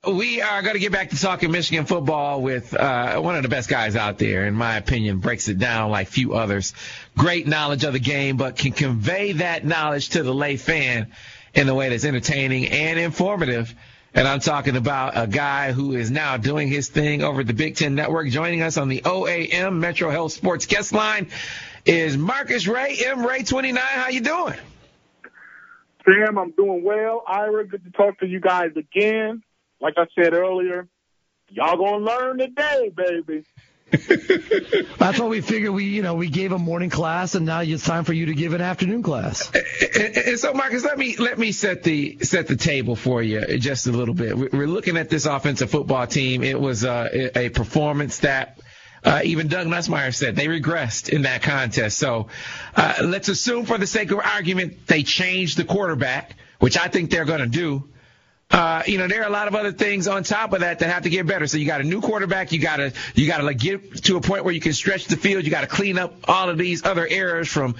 We are going to get back to talking Michigan football with one of the best guys out there, in my opinion, breaks it down like few others. Great knowledge of the game, but can convey that knowledge to the lay fan in a way that's entertaining and informative. And I'm talking about a guy who is now doing his thing over at the Big Ten Network. Joining us on the OAM Metro Health Sports guest line is Marcus Ray, Ray29. How you doing? Sam, I'm doing well. Ira, good to talk to you guys again. Like I said earlier, y'all gonna learn today, baby. That's what we figured. We gave a morning class, and now it's time for you to give an afternoon class. And so, Marcus, let me set the table for you just a little bit. We're looking at this offensive football team. It was a performance that even Doug Nussmeier said they regressed in that contest. So let's assume, for the sake of argument, they changed the quarterback, which I think they're going to do. There are a lot of other things on top of that have to get better. So you got a new quarterback. You got to like get to a point where you can stretch the field. You got to clean up all of these other errors from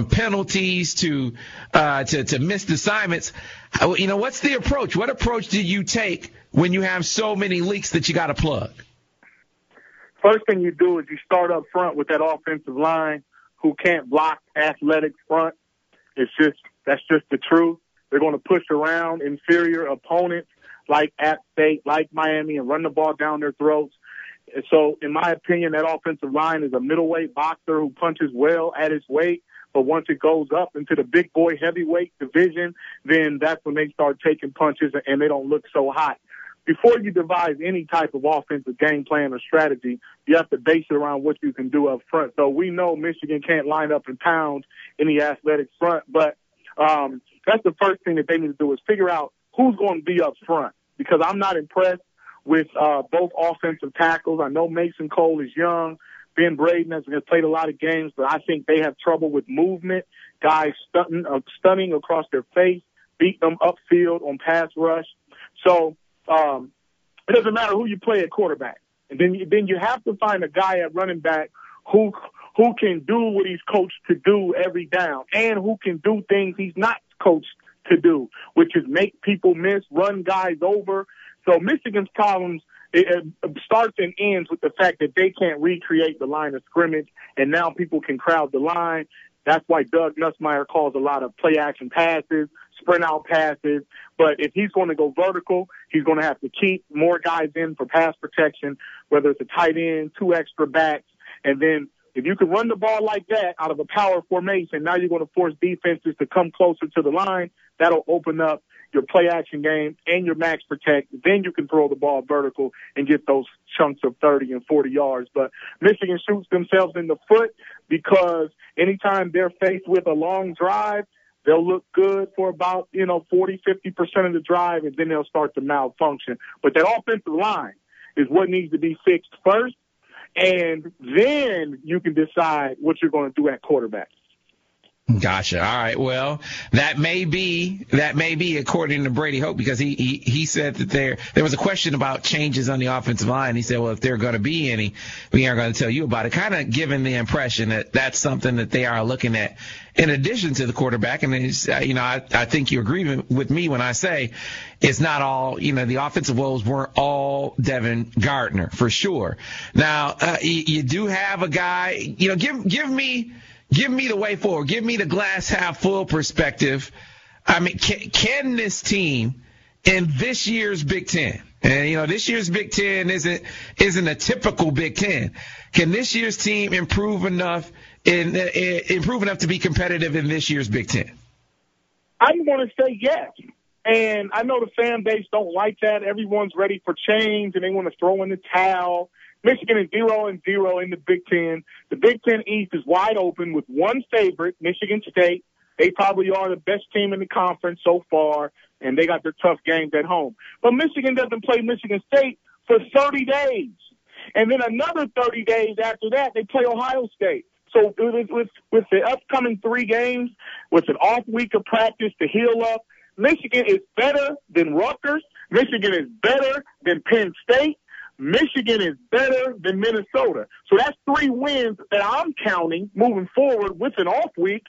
penalties to missed assignments. What's the approach? What approach do you take when you have so many leaks that you got to plug? First thing you do is you start up front with that offensive line who can't block athletic front. That's just the truth. They're going to push around inferior opponents like App State, like Miami, and run the ball down their throats. And so, in my opinion, that offensive line is a middleweight boxer who punches well at his weight. But once it goes up into the big boy heavyweight division, then that's when they start taking punches and they don't look so hot. Before you devise any type of offensive game plan or strategy, you have to base it around what you can do up front. So we know Michigan can't line up and pound any athletic front, but that's the first thing that they need to do is figure out who's going to be up front, because I'm not impressed with both offensive tackles. I know Mason Cole is young. Ben Braden has played a lot of games, but I think they have trouble with movement, guys stunning across their face, beat them upfield on pass rush. So it doesn't matter who you play at quarterback. And then you have to find a guy at running back who can do what he's coached to do every down and who can do things he's not coached to do, which is make people miss, run guys over. So Michigan's problems it starts and ends with the fact that they can't recreate the line of scrimmage, and now people can crowd the line. That's why Doug Nussmeier calls a lot of play-action passes, sprint-out passes. But if he's going to go vertical, he's going to have to keep more guys in for pass protection, whether it's a tight end, 2 extra backs, and then if you can run the ball like that out of a power formation, now you're going to force defenses to come closer to the line. That'll open up your play-action game and your max protect. Then you can throw the ball vertical and get those chunks of 30 and 40 yards. But Michigan shoots themselves in the foot because anytime they're faced with a long drive, they'll look good for about, 40, 50% of the drive, and then they'll start to malfunction. But that offensive line is what needs to be fixed first. And then you can decide what you're going to do at quarterback. Gotcha. All right. Well, that may be according to Brady Hope, because he said that there was a question about changes on the offensive line. He said, well, if there are going to be any, we aren't going to tell you about it. Kind of giving the impression that that's something that they are looking at in addition to the quarterback. And it's, I think you agree with me when I say it's not all, the offensive woes weren't all Devin Gardner for sure. Now, you do have a guy, give me the way forward. Give me the glass half full perspective. I mean, can this team in this year's Big Ten, and this year's Big Ten isn't a typical Big Ten. Can this year's team improve enough to be competitive in this year's Big Ten? I want to say yes. And I know the fan base don't like that. Everyone's ready for change and they want to throw in the towel. Michigan is 0-0 in the Big Ten. The Big Ten East is wide open with one favorite, Michigan State. They probably are the best team in the conference so far, and they got their tough games at home. But Michigan doesn't play Michigan State for 30 days. And then another 30 days after that, they play Ohio State. So with the upcoming 3 games, with an off week of practice to heal up, Michigan is better than Rutgers. Michigan is better than Penn State. Michigan is better than Minnesota. So that's 3 wins that I'm counting moving forward with an off week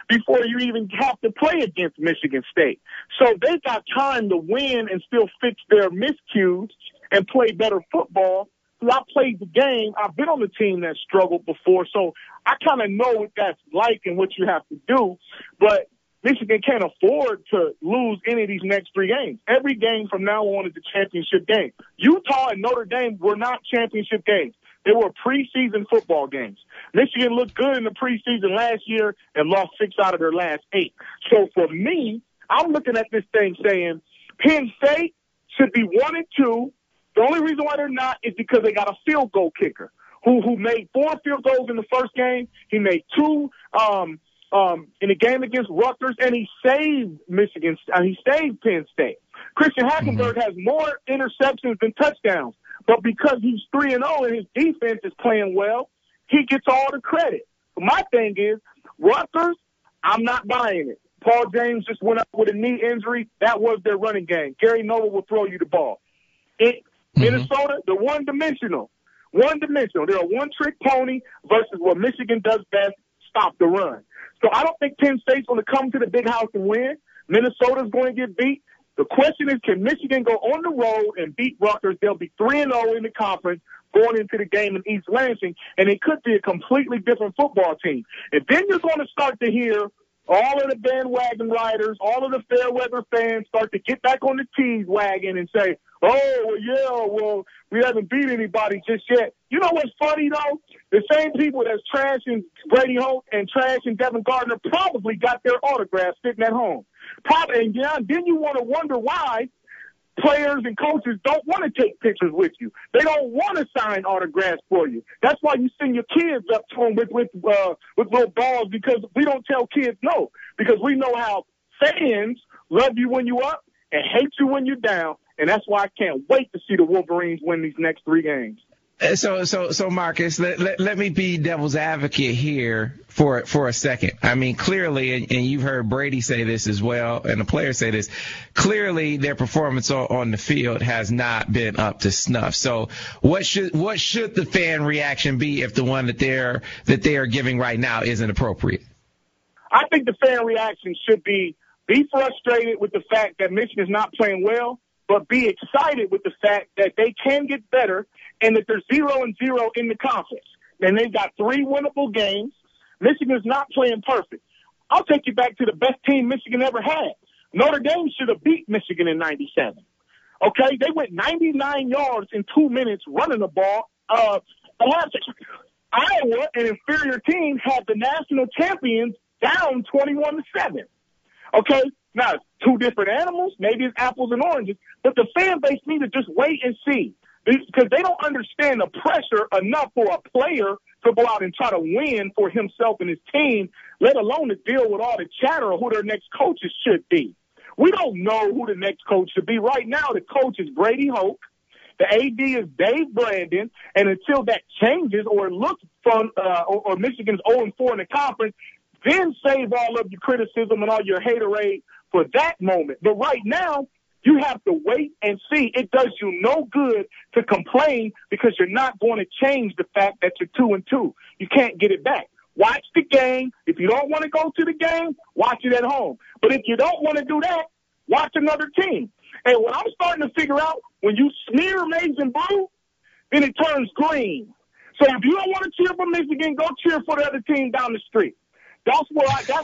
before you even have to play against Michigan State. So they got time to win and still fix their miscues and play better football. So I played the game. I've been on the team that struggled before, so I kind of know what that's like and what you have to do. But Michigan can't afford to lose any of these next 3 games. Every game from now on is a championship game. Utah and Notre Dame were not championship games. They were preseason football games. Michigan looked good in the preseason last year and lost 6 out of their last 8. So for me, I'm looking at this thing saying Penn State should be 1-2. The only reason why they're not is because they got a field goal kicker who made 4 field goals in the first game. He made 2 in the game against Rutgers, and he saved Michigan. He saved Penn State. Christian Hackenberg has more interceptions than touchdowns, but because he's 3-0 and his defense is playing well, he gets all the credit. But my thing is, Rutgers, I'm not buying it. Paul James just went up with a knee injury. That was their running game. Gary Noble will throw you the ball. Minnesota, they're one-dimensional. One-dimensional. They're a one-trick pony versus what Michigan does best, stop the run. So I don't think Penn State's going to come to the big house and win. Minnesota's going to get beat. The question is, can Michigan go on the road and beat Rutgers? They'll be 3-0 in the conference going into the game in East Lansing, and it could be a completely different football team. And then you're going to start to hear all of the bandwagon riders, all of the fair weather fans start to get back on the tease wagon and say, we haven't beat anybody just yet. You know what's funny, though? The same people that's trashing Brady Holt and trashing Devin Gardner probably got their autographs sitting at home. And then you want to wonder why players and coaches don't want to take pictures with you. They don't want to sign autographs for you. That's why you send your kids up to them with little balls, because we don't tell kids no, because we know how fans love you when you're up and hate you when you're down. And that's why I can't wait to see the Wolverines win these next 3 games. So Marcus, let me be devil's advocate here for a second. I mean, clearly, and you've heard Brady say this as well, and the players say this, clearly their performance on the field has not been up to snuff. So what should the fan reaction be if the one that they are giving right now isn't appropriate? I think the fan reaction should be frustrated with the fact that Michigan's not playing well, but be excited with the fact that they can get better and that they're 0-0 in the conference. And they've got 3 winnable games. Michigan's not playing perfect. I'll take you back to the best team Michigan ever had. Notre Dame should have beat Michigan in 97. Okay? They went 99 yards in 2 minutes running the ball. Iowa, an inferior team, had the national champions down 21-7. Okay? Now, it's 2 different animals. Maybe it's apples and oranges. But the fan base needs to just wait and see, because they don't understand the pressure enough for a player to go out and try to win for himself and his team, let alone to deal with all the chatter of who their next coaches should be. We don't know who the next coach should be. Right now, the coach is Brady Holt. The AD is Dave Brandon. And until that changes or it looks fun, or Michigan's 0-4 in the conference, then save all of your criticism and all your haterade for that moment. But right now, you have to wait and see. It does you no good to complain because you're not going to change the fact that you're 2-2. You can't get it back. Watch the game. If you don't want to go to the game, watch it at home. But if you don't want to do that, watch another team. And what I'm starting to figure out, when you smear maize and blue, then it turns green. So if you don't want to cheer for Michigan, go cheer for the other team down the street. That's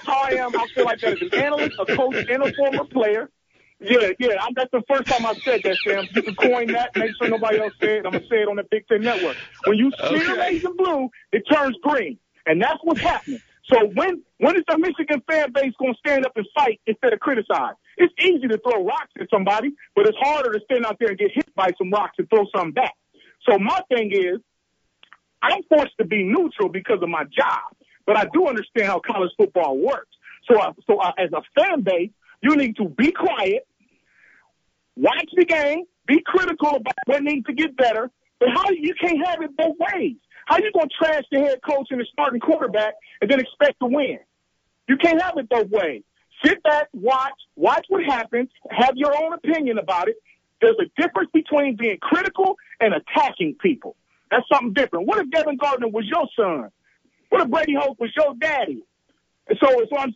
how I am. I feel like that as an analyst, a coach, and a former player. Yeah. That's the first time I've said that, Sam. You can coin that. Make sure nobody else said it. I'm going to say it on the Big Ten Network. When you smear maize and blue, it turns green. And that's what's happening. So when is the Michigan fan base going to stand up and fight instead of criticize? It's easy to throw rocks at somebody, but it's harder to stand out there and get hit by some rocks and throw something back. So my thing is, I'm forced to be neutral because of my job. But I do understand how college football works. So as a fan base, you need to be quiet, watch the game, be critical about what needs to get better. But you can't have it both ways. How you going to trash the head coach and the starting quarterback and then expect to win? You can't have it both ways. Sit back, watch what happens, have your own opinion about it. There's a difference between being critical and attacking people. That's something different. What if Devin Gardner was your son? What if Brady Hoke was your daddy? And so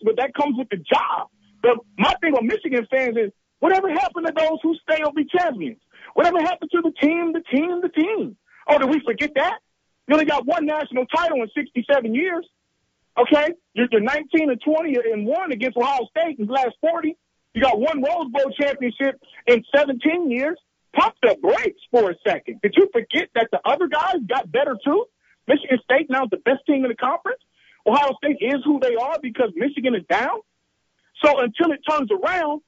but that comes with the job. But my thing with Michigan fans is, whatever happened to those who stay will be champions? Whatever happened to the team? Oh, did we forget that? You only got one national title in 67 years. Okay? You're 19 and 20 and 1 against Ohio State in the last 40. You got one Rose Bowl championship in 17 years. Pump the brakes for a second. Did you forget that the other guys got better too? Michigan State now is the best team in the conference. Ohio State is who they are because Michigan is down. So until it turns around,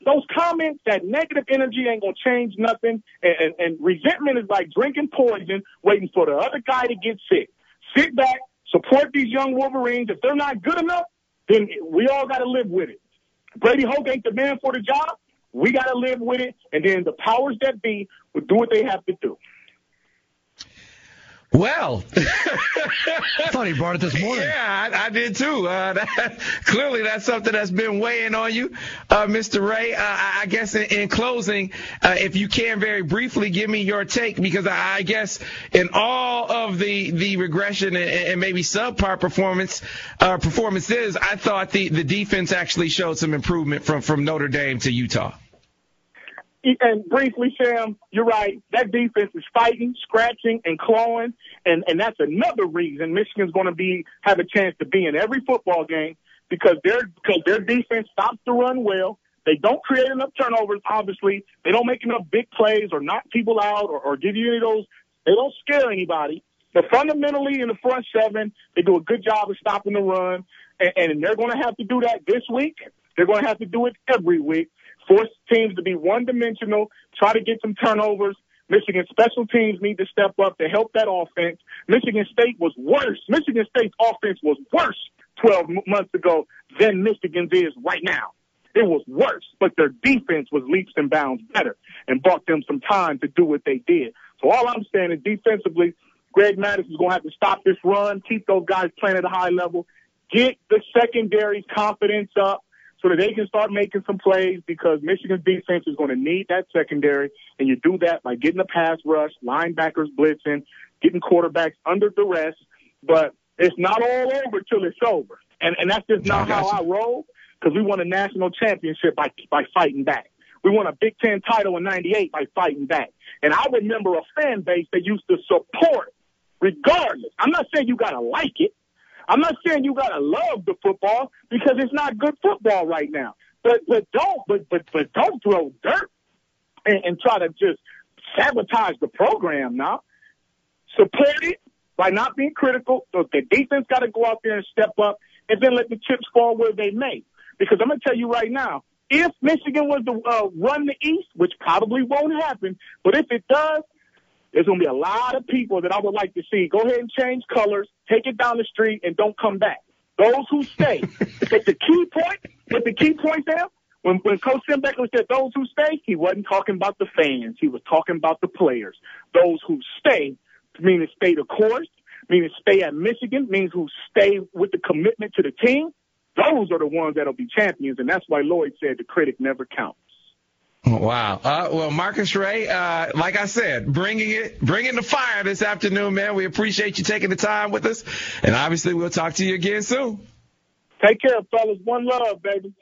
those comments, that negative energy ain't going to change nothing. And resentment is like drinking poison, waiting for the other guy to get sick. Sit back, support these young Wolverines. If they're not good enough, then we all got to live with it. Brady Hoke ain't the man for the job. We got to live with it. And then the powers that be will do what they have to do. Well, I thought he brought it this morning. Yeah, I did too. Clearly, that's something that's been weighing on you, Mr. Ray. I guess in closing, if you can very briefly give me your take, because I guess in all of the regression and maybe subpar performances, I thought the defense actually showed some improvement from Notre Dame to Utah. And briefly, Sam, you're right. That defense is fighting, scratching, and clawing, and that's another reason Michigan's going to have a chance to be in every football game because their defense stops the run well. They don't create enough turnovers, obviously. They don't make enough big plays or knock people out or give you any of those. They don't scare anybody. But fundamentally, in the front seven, they do a good job of stopping the run, and they're going to have to do that this week. They're going to have to do it every week. Force teams to be one-dimensional, try to get some turnovers. Michigan special teams need to step up to help that offense. Michigan State was worse. Michigan State's offense was worse 12 months ago than Michigan's is right now. It was worse, but their defense was leaps and bounds better and bought them some time to do what they did. So all I'm saying is defensively, Greg Madison is going to have to stop this run, keep those guys playing at a high level, get the secondary's confidence up, so that they can start making some plays because Michigan's defense is going to need that secondary, and you do that by getting a pass rush, linebackers blitzing, getting quarterbacks under duress. But it's not all over till it's over, and that's just not how I roll because we won a national championship by fighting back. We won a Big Ten title in '98 by fighting back. And I remember a fan base that used to support regardless. I'm not saying you got to like it. I'm not saying you gotta love the football because it's not good football right now. But don't throw dirt and try to just sabotage the program now. Support it by not being critical. So the defense got to go out there and step up, and then let the chips fall where they may. Because I'm gonna tell you right now, if Michigan was to run the East, which probably won't happen, but if it does, there's going to be a lot of people that I would like to see go ahead and change colors, take it down the street, and don't come back. Those who stay. But the key point there, when Coach Tim Beckler said those who stay, he wasn't talking about the fans. He was talking about the players. Those who stay, meaning stay the course, meaning stay at Michigan, means who stay with the commitment to the team. Those are the ones that'll be champions, and that's why Lloyd said the critic never counts. Wow. Well, Marcus Ray, like I said, bringing the fire this afternoon, man. We appreciate you taking the time with us. And obviously we'll talk to you again soon. Take care, fellas. One love, baby.